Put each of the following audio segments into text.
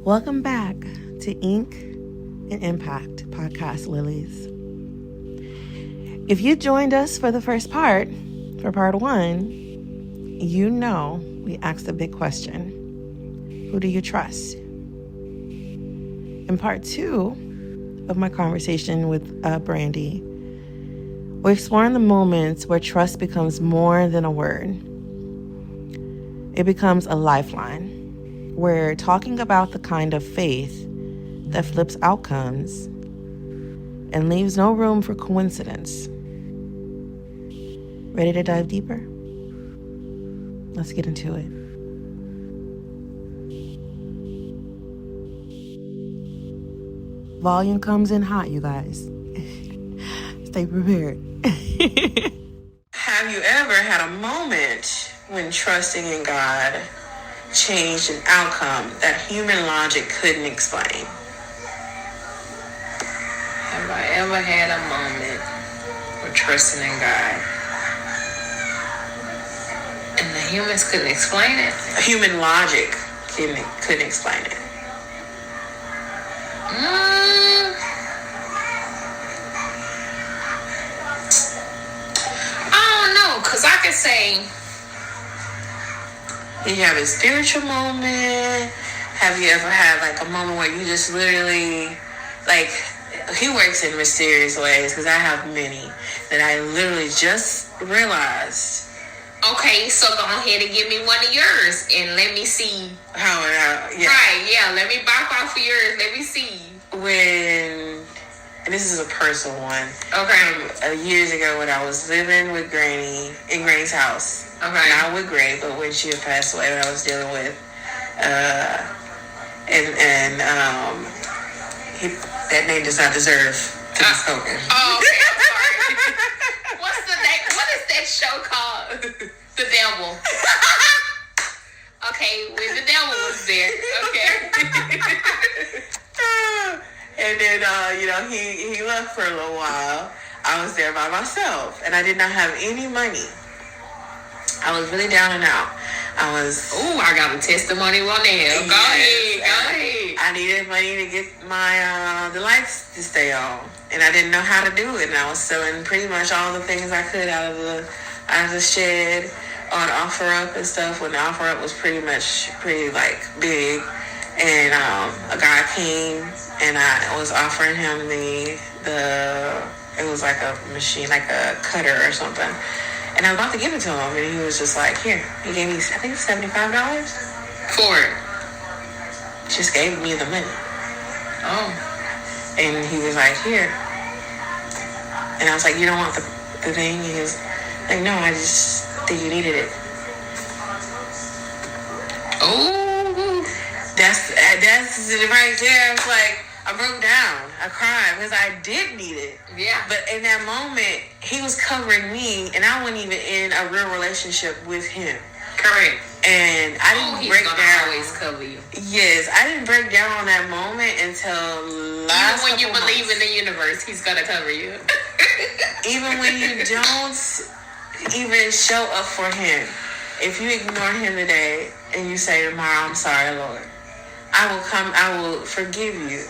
Welcome back to Ink and Impact Podcast Lilies. If you joined us for the first part, for part 1, you know we asked the big question: who do you trust? In part 2 of my conversation with Brandye, we're exploring the moments where trust becomes more than a word. It becomes a lifeline. We're talking about the kind of faith that flips outcomes and leaves no room for coincidence. Ready to dive deeper? Let's get into it. Volume comes in hot, you guys. Stay prepared. Have you ever had a moment when trusting in God changed an outcome that human logic couldn't explain? Have I ever had a moment where trusting in God and the humans couldn't explain it? Human logic couldn't explain it. I don't know, because I could say... You have a spiritual moment? Have you ever had like a moment where you just literally, like, he works in mysterious ways, because I have many that I literally just realized. Okay, so go ahead and give me one of yours and let me see. How yeah. Right, yeah, let me bop off of yours. Let me see. And this is a personal one. Okay. Years ago when I was living with Granny, in Granny's house. Okay. Not with Gray, but when she had passed away, when I was dealing with, that name does not deserve to be spoken. Oh, okay, I'm sorry. What's the name? What is that show called? The Devil. Okay, when the devil was there. Okay. And then, he left for a little while. I was there by myself, and I did not have any money. I was really down and out. I got a testimony on there. Go ahead. I needed money to get my the lights to stay on, and I didn't know how to do it. And I was selling pretty much all the things I could out of the shed on OfferUp and stuff. When the OfferUp was pretty like big, and a guy came and I was offering him it was like a machine, like a cutter or something. And I was about to give it to him, and he was just like, here. He gave me, I think it's $75 for it. Just gave me the money. Oh. And he was like, here. And I was like, you don't want the thing? He was like, no, I just think you needed it. Oh. That's right there. I was like, I broke down. I cried because I did need it. Yeah. But in that moment, he was covering me, and I wasn't even in a real relationship with him. Correct. And I didn't break down. He's gonna always cover you. Yes, I didn't break down on that moment until last. Even when you believe in the universe, he's gonna cover you. Even when you don't even show up for him, if you ignore him today and you say tomorrow, I'm sorry, Lord, I will forgive you,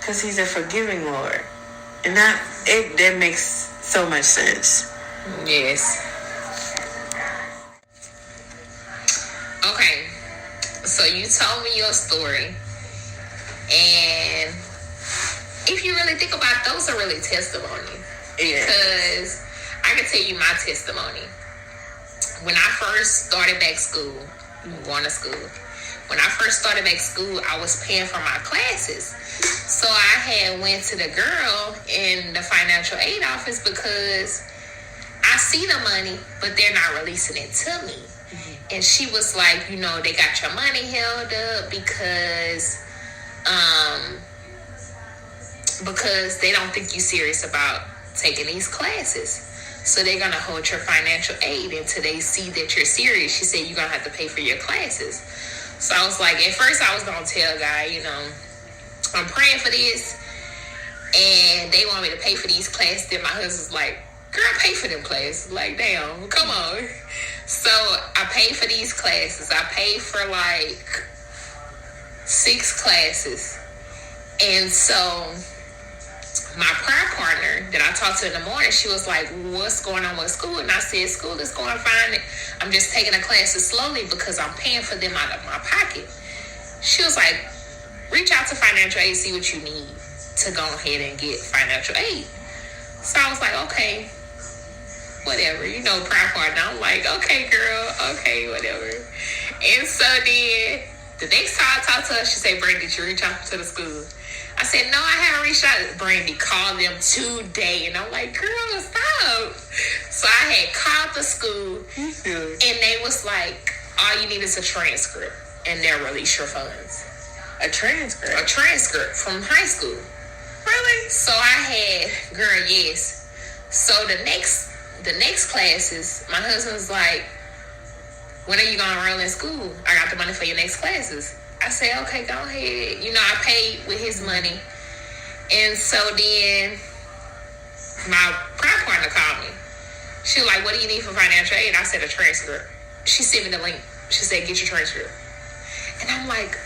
because he's a forgiving Lord. And that makes so much sense. Yes. Okay. So you told me your story. And if you really think about it, those are really testimonies. Yeah. Because I can tell you my testimony. When I first started back going to school, when I first started back school, I was paying for my classes. So I had went to the girl in the financial aid office because I see the money, but they're not releasing it to me. Mm-hmm. And she was like, they got your money held up because they don't think you're serious about taking these classes. So they're going to hold your financial aid until they see that you're serious. She said, you're going to have to pay for your classes. So I was like, at first I was going to tell guy, I'm praying for this, and they want me to pay for these classes. Then my husband's like, girl, pay for them classes. Like, damn, come on. So I paid for these classes. I paid for like 6 classes. And so my prayer partner that I talked to in the morning, she was like, what's going on with school? And I said, school is going fine. I'm just taking the classes slowly because I'm paying for them out of my pocket. She was like, reach out to financial aid, see what you need to go ahead and get financial aid. So I was like, okay, whatever, prayer partner. I'm like, okay, girl, okay, whatever. And so then the next time I talked to her, she said, Brandye, did you reach out to the school? I said, no, I haven't reached out. Brandye, called them today. And I'm like, girl, stop. So I had called the school, and they was like, all you need is a transcript, and they'll release your funds. A transcript? A transcript from high school. Really? So I had, girl, yes. So the next classes, my husband's like, when are you going to enroll in school? I got the money for your next classes. I said, okay, go ahead. I paid with his money. And so then my prayer partner called me. She was like, what do you need for financial aid? I said, a transcript. She sent me the link. She said, get your transcript. And I'm like,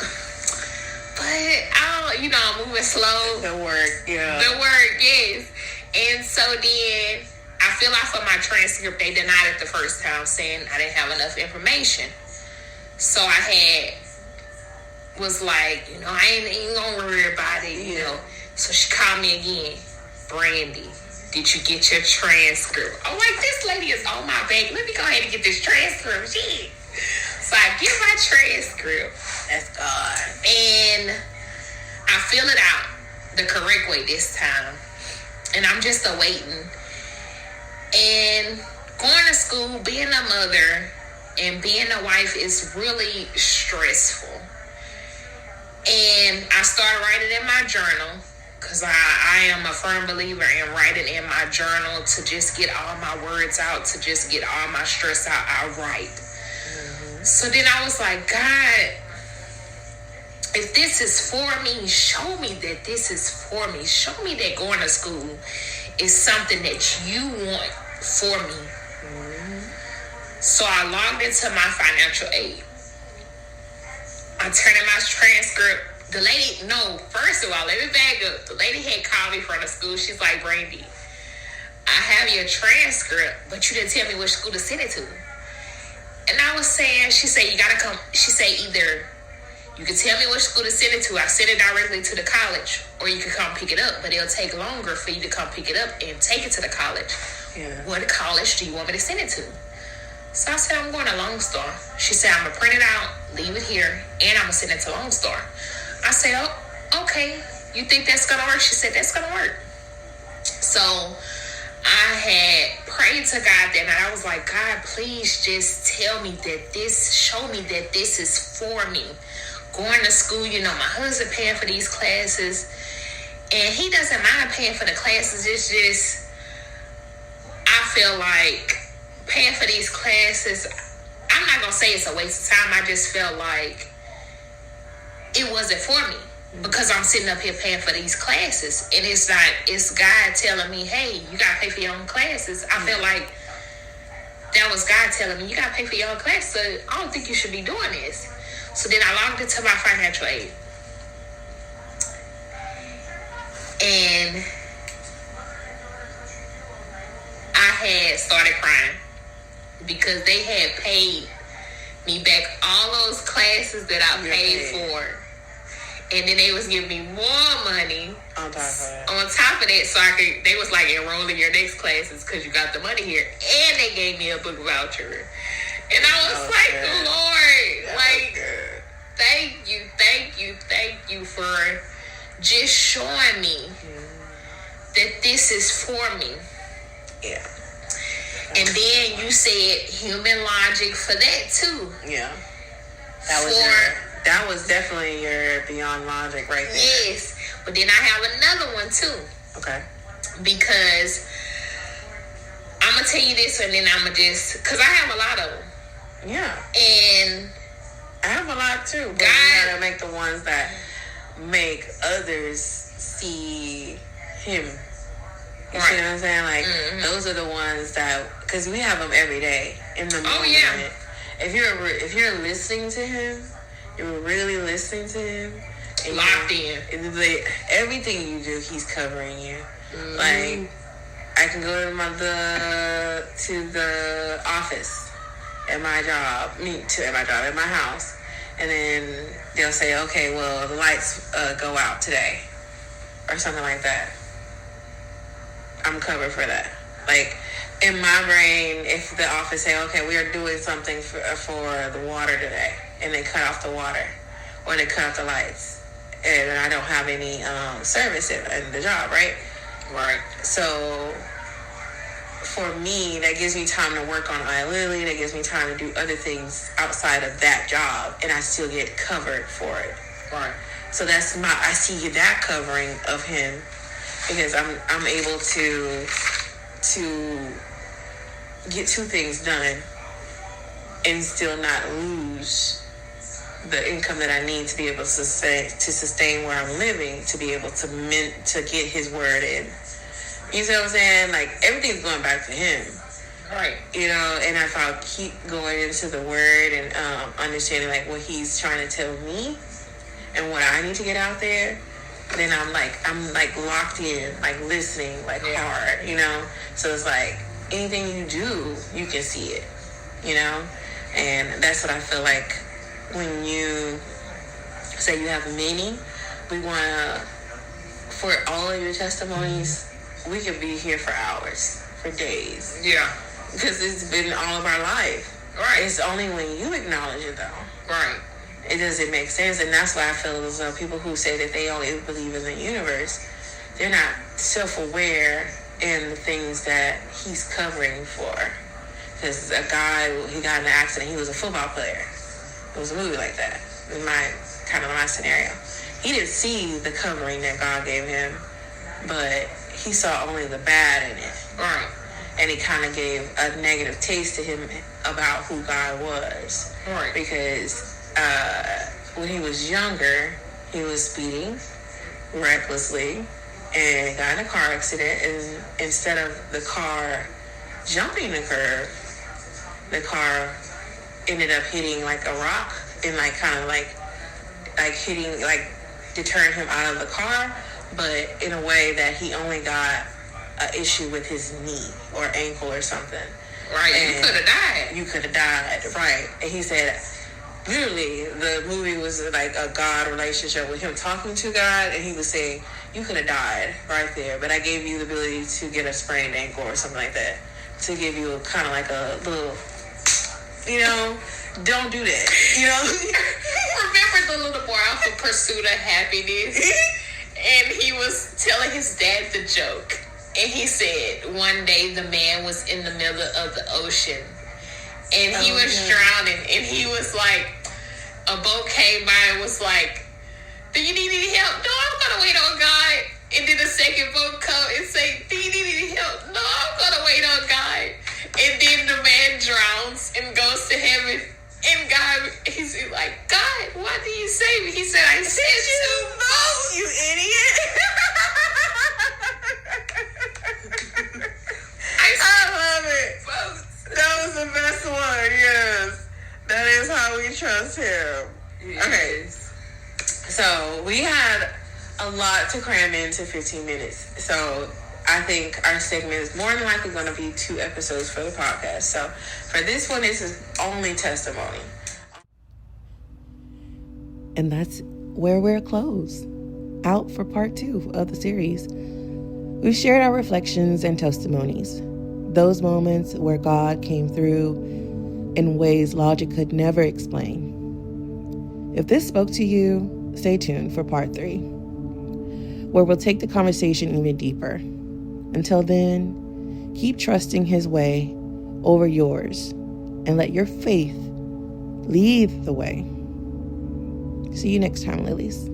but I'm moving slow. The work, yeah. The work, yes. And so then I filled out for my transcript. They denied it the first time, saying I didn't have enough information. So I was like, I ain't even gonna worry about it, So she called me again. Brandye, did you get your transcript? I'm like, this lady is on my back. Let me go ahead and get this transcript. Shit. So I get my transcript. That's God. And I fill it out the correct way this time. And I'm just awaiting. And going to school, being a mother and being a wife is really stressful. And I started writing in my journal, because I am a firm believer in writing in my journal to just get all my words out, to just get all my stress out. I write. Mm-hmm. So then I was like, God, if this is for me, show me that this is for me. Show me that going to school is something that you want for me. Mm-hmm. So I logged into my financial aid. I turned in my transcript. The lady, no, first of all, let me back up. The lady had called me from the school. She's like, Brandye, I have your transcript, but you didn't tell me which school to send it to. And I was saying, she said, you gotta come. She said, either you can tell me which school to send it to. I send it directly to the college, or you can come pick it up, but it'll take longer for you to come pick it up and take it to the college. Yeah. What college do you want me to send it to? So I said, I'm going to Lone Star. She said, I'm going to print it out, leave it here, and I'm going to send it to Lone Star. I said, oh, okay. You think that's going to work? She said, that's going to work. So I had prayed to God that night. I was like, God, please just show me that this is for me. Going to school, my husband paying for these classes, and he doesn't mind paying for the classes. It's just, I feel like paying for these classes, I'm not going to say it's a waste of time. I just felt like it wasn't for me because I'm sitting up here paying for these classes. And it's God telling me, hey, you got to pay for your own classes. I felt like that was God telling me, you got to pay for your own classes. So I don't think you should be doing this. So then I logged into my financial aid. And I had started crying, because they had paid me back all those classes that I paid for. And then they was giving me more money on top of that. So they was like, enroll in your next classes because you got the money here. And they gave me a book voucher. And I was like, good. Lord, like, thank you for just showing me that this is for me. Yeah. And then you said human logic for that too. Yeah. That was definitely your beyond logic right there. Yes. But then I have another one too. Okay. Because I'm going to tell you this, and then I'm going to because I have a lot of them. Yeah. And I have a lot too. But you got to make the ones that make others see him. You see what I'm saying? Like, those are the ones that, because we have them every day in the moment. Oh, yeah. If you're listening to him, you're really listening to him. And locked in. Everything you do, he's covering you. Like, I can go to the office at my job, at my house, and then they'll say, okay, well, the lights go out today, or something like that. I'm covered for that. Like, in my brain, if the office say, okay, we are doing something for the water today, and they cut off the water, or they cut off the lights, and I don't have any service in the job, right? Right. So for me, that gives me time to work on iLily. That gives me time to do other things outside of that job, and I still get covered for it. Right. So I see that covering of him, because I'm able to get two things done and still not lose the income that I need to be able to sustain where I'm living, to be able to get his word in. You see what I'm saying? Like, everything's going back to him. Right. You know, and if I keep going into the word and understanding like what he's trying to tell me and what I need to get out there, then I'm like locked in, like listening, like hard, you know? So it's like anything you do, you can see it, you know? And that's what I feel like when you say you have many, we want to, for all of your testimonies, we could be here for hours, for days. Yeah. Because it's been all of our life. Right. It's only when you acknowledge it, though. Right. It doesn't make sense. And that's why I feel as though people who say that they only believe in the universe, they're not self-aware in the things that he's covering for. Because a guy, he got in an accident, he was a football player. It was a movie like that, in my scenario. He didn't see the covering that God gave him, but he saw only the bad in it. Right. And it kind of gave a negative taste to him about who God was. Right. Because when he was younger, he was speeding recklessly and got in a car accident. And instead of the car jumping the curb, the car ended up hitting like a rock and like kind of like hitting, like deterring him out of the car, but in a way that he only got an issue with his knee or ankle or something. Right. And you could have died. You could have died, right. And he said, literally, the movie was like a God relationship with him talking to God, and he was saying, you could have died right there, but I gave you the ability to get a sprained ankle or something like that, to give you kind of like a little, you know, don't do that, you know? Remember the little boy off of Pursuit of Happiness? And he was telling his dad the joke. And he said one day the man was in the middle of the ocean. And he was drowning. And he was like, a boat came by and was like, do you need any help? No, I'm going to wait on God. And then the second boat come and say, do you need any help? No, I'm going to wait on God. And then the man drowns and goes to heaven. And God, he's like, God, why did you save me? He said, I said you both, you idiot. I love it. That was the best one, yes. That is how we trust him. Yes. Okay. So we had a lot to cram into 15 minutes. So I think our segment is more than likely going to be 2 episodes for the podcast. So for this one, this is only testimony. And that's where we're closed. Out for part 2 of the series. We've shared our reflections and testimonies. Those moments where God came through in ways logic could never explain. If this spoke to you, stay tuned for part 3, where we'll take the conversation even deeper. Until then, keep trusting His way over yours and let your faith lead the way. See you next time, lilies.